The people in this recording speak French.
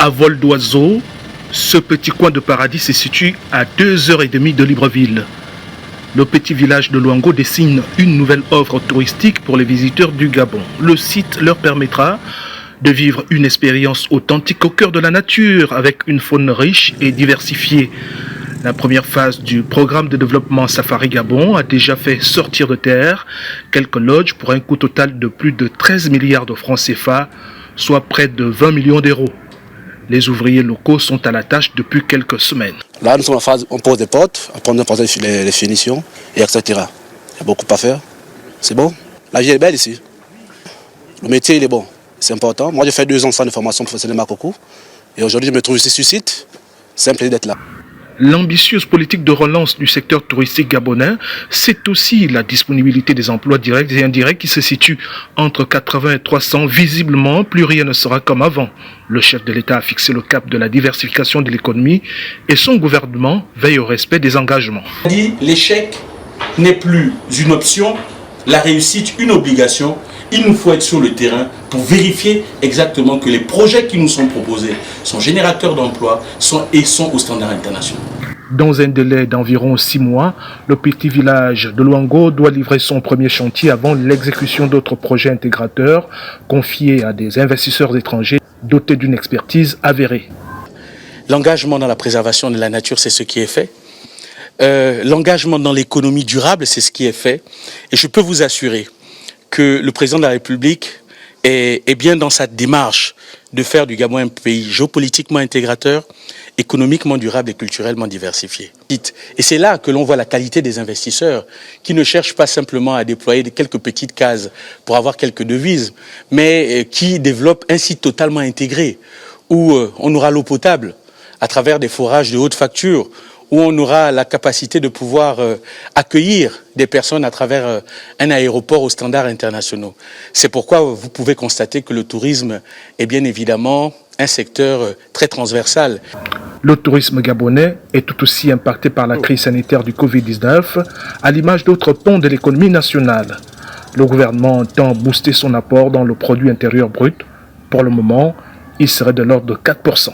À vol d'oiseau, ce petit coin de paradis se situe à 2h30 de Libreville. Le petit village de Luango dessine une nouvelle offre touristique pour les visiteurs du Gabon. Le site leur permettra de vivre une expérience authentique au cœur de la nature avec une faune riche et diversifiée. La première phase du programme de développement Safari Gabon a déjà fait sortir de terre quelques lodges pour un coût total de plus de 13 milliards de francs CFA, soit près de 20 millions d'euros. Les ouvriers locaux sont à la tâche depuis quelques semaines. Là, nous sommes en phase, on pose des portes, après on pose les finitions, et etc. Il y a beaucoup à faire. C'est bon. La vie est belle ici. Le métier, il est bon. C'est important. Moi, j'ai fait 2 ans de formation professionnelle Makoko. Et aujourd'hui, je me trouve ici sur site. C'est un plaisir d'être là. L'ambitieuse politique de relance du secteur touristique gabonais, c'est aussi la disponibilité des emplois directs et indirects qui se situent entre 80 et 300. Visiblement, plus rien ne sera comme avant. Le chef de l'État a fixé le cap de la diversification de l'économie et son gouvernement veille au respect des engagements. L'échec n'est plus une option, la réussite une obligation. Il nous faut être sur le terrain pour vérifier exactement que les projets qui nous sont proposés sont générateurs d'emplois et sont aux standards internationaux. Dans un délai d'environ 6 mois, le petit village de Luango doit livrer son premier chantier avant l'exécution d'autres projets intégrateurs confiés à des investisseurs étrangers dotés d'une expertise avérée. L'engagement dans la préservation de la nature, c'est ce qui est fait. L'engagement dans l'économie durable, c'est ce qui est fait. Et je peux vous assurer que le président de la République est bien dans sa démarche de faire du Gabon un pays géopolitiquement intégrateur, économiquement durable et culturellement diversifié. Et c'est là que l'on voit la qualité des investisseurs qui ne cherchent pas simplement à déployer quelques petites cases pour avoir quelques devises, mais qui développent un site totalement intégré où on aura l'eau potable à travers des forages de haute facture, où on aura la capacité de pouvoir accueillir des personnes à travers un aéroport aux standards internationaux. C'est pourquoi vous pouvez constater que le tourisme est bien évidemment un secteur très transversal. Le tourisme gabonais est tout aussi impacté par la crise sanitaire du Covid-19, à l'image d'autres pans de l'économie nationale. Le gouvernement entend booster son apport dans le produit intérieur brut. Pour le moment, il serait de l'ordre de 4%.